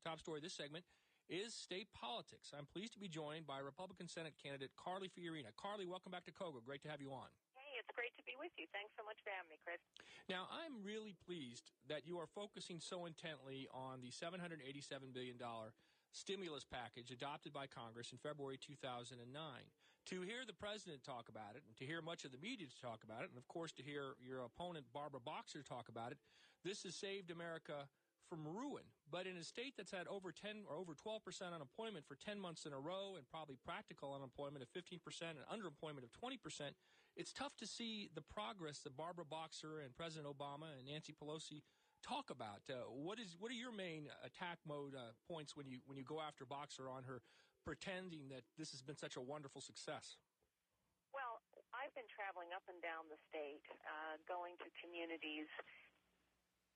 top story of this segment is state politics. I'm pleased to be joined by Republican Senate candidate Carly Fiorina. Carly, welcome back to KOGO. Great to have you on. Hey, it's great to be with you. Thanks so much for having me, Chris. Now, I'm really pleased that you are focusing so intently on the $787 billion stimulus package adopted by Congress in February 2009. To hear the president talk about it, and to hear much of the media talk about it, and, of course, to hear your opponent, Barbara Boxer, talk about it, this has saved America from ruin. But in a state that's had over 10 or over 12% unemployment for 10 months in a row and probably practical unemployment of 15% and underemployment of 20%, it's tough to see the progress that Barbara Boxer and President Obama and Nancy Pelosi talk about. What are your main attack mode points when you go after Boxer on her pretending that this has been such a wonderful success? Well, I've been traveling up and down the state, going to communities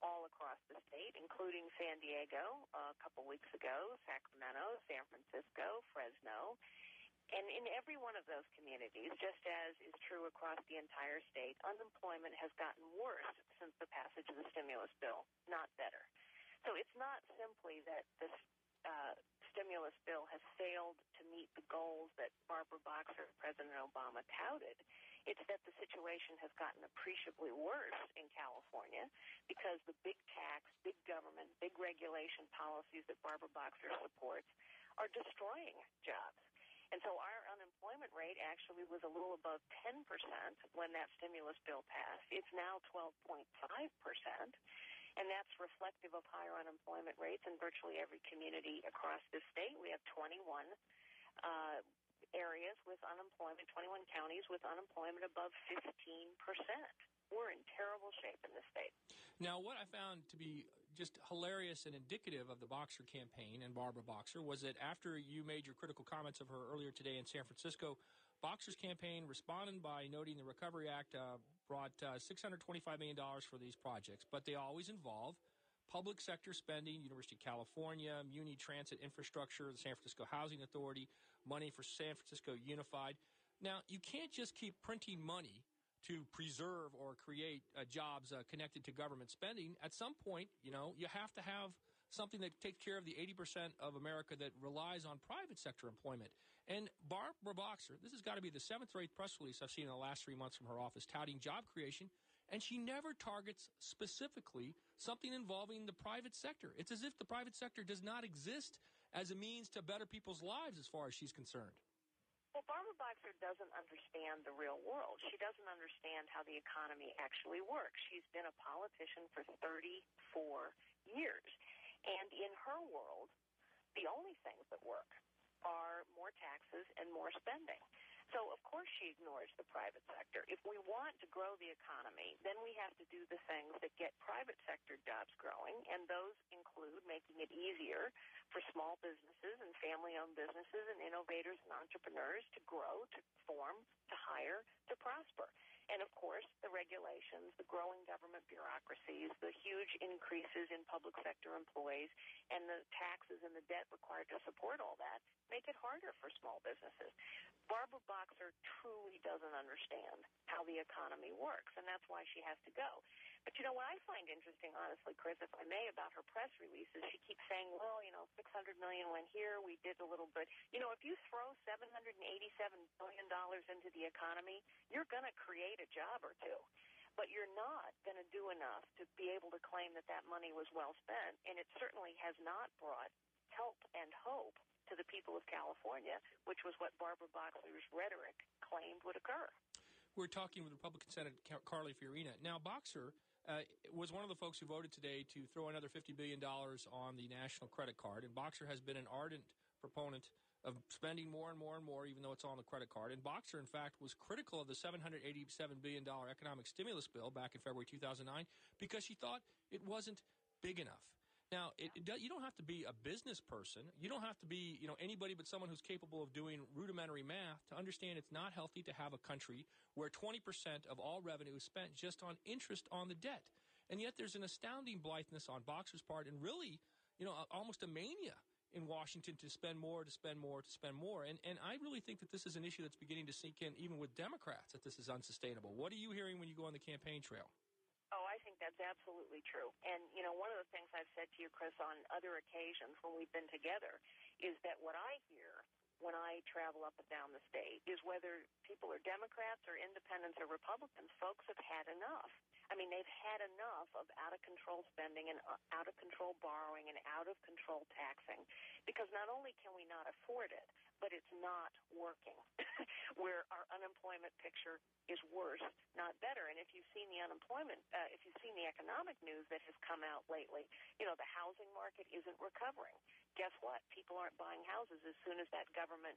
all across the state, including San Diego a couple weeks ago, Sacramento, San Francisco, Fresno. And in every one of those communities, just as is true across the entire state, unemployment has gotten worse since the passage of the stimulus bill, not better. So it's not simply that this stimulus bill has failed to meet the goals that Barbara Boxer and President Obama touted. It's that the situation has gotten appreciably worse in California because the big tax, big government, big regulation policies that Barbara Boxer supports are destroying jobs. And so our unemployment rate actually was a little above 10% when that stimulus bill passed. It's now 12.5%, and that's reflective of higher unemployment rates in virtually every community across the state. We have 21 areas with unemployment, 21 counties with unemployment above 15%. We're in terrible shape in this state. Now, what I found to be just hilarious and indicative of the Boxer campaign and Barbara Boxer was that after you made your critical comments of her earlier today in San Francisco, Boxer's campaign responded by noting the Recovery Act brought $625 million for these projects, but they always involve public sector spending, University of California, Muni Transit Infrastructure, the San Francisco Housing Authority, money for San Francisco Unified. Now, you can't just keep printing money to preserve or create jobs connected to government spending. At some point, you have to have something that takes care of the 80% of America that relies on private sector employment. And Barbara Boxer, this has got to be the 7th or 8th press release I've seen in the last 3 months from her office touting job creation, and she never targets specifically something involving the private sector. It's as if the private sector does not exist as a means to better people's lives as far as she's concerned. Well, Barbara Boxer doesn't understand the real world. She doesn't understand how the economy actually works. She's been a politician for 34 years. And in her world, the only things that work are more taxes and more spending. So, of course, she ignores the private sector. If we want to grow the economy, then we have to do the things that get private sector jobs growing, and those include making it easier for small businesses and family-owned businesses and innovators and entrepreneurs to grow, to form, to hire, to prosper. And, of course, the regulations, the growing government bureaucracies, the huge increases in public sector employees, and the taxes and the debt required to support all that make it harder for small businesses. Barbara Boxer truly doesn't understand how the economy works, and that's why she has to go. But, what I find interesting, honestly, Chris, if I may, about her press releases, she keeps saying, well, $600 million went here, we did a little bit. If you throw $787 billion into the economy, you're going to create a job or two. But you're not going to do enough to be able to claim that that money was well spent, and it certainly has not brought help and hope to the people of California, which was what Barbara Boxer's rhetoric claimed would occur. We're talking with Republican Senator Carly Fiorina. Now, Boxer was one of the folks who voted today to throw another $50 billion on the national credit card, and Boxer has been an ardent proponent of spending more and more and more, even though it's on the credit card. And Boxer, in fact, was critical of the $787 billion economic stimulus bill back in February 2009 because she thought it wasn't big enough. Now, you don't have to be a business person. You don't have to be, anybody but someone who's capable of doing rudimentary math to understand it's not healthy to have a country where 20% of all revenue is spent just on interest on the debt. And yet there's an astounding blitheness on Boxer's part and really, almost a mania in Washington to spend more, to spend more, to spend more. And I really think that this is an issue that's beginning to sink in even with Democrats, that this is unsustainable. What are you hearing when you go on the campaign trail? Oh, I think that's absolutely true. And, you know, one of the things I've said to you, Chris, on other occasions when we've been together is that what I hear when I travel up and down the state is whether people are Democrats or independents or Republicans, folks have had enough. I mean, they've had enough of out-of-control spending and out-of-control borrowing and out-of-control taxing, because not only can we not afford it, but it's not working, where our unemployment picture is worse, not better. And if you've seen the if you've seen the economic news that has come out lately, you know, the housing market isn't recovering. Guess what? People aren't buying houses as soon as that government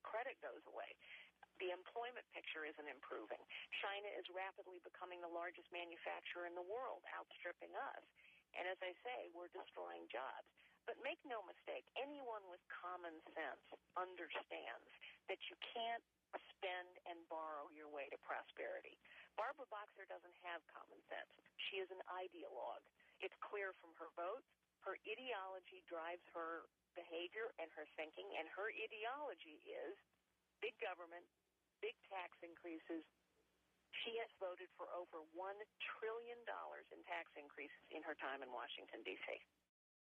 credit goes away. The employment picture isn't improving. China is rapidly becoming the largest manufacturer in the world, outstripping us. And as I say, we're destroying jobs. But make no mistake, anyone with common sense understands that you can't spend and borrow your way to prosperity. Barbara Boxer doesn't have common sense. She is an ideologue. It's clear from her votes. Her ideology drives her behavior and her thinking, and her ideology is big government, big tax increases. She has voted for over $1 trillion in tax increases in her time in Washington, D.C.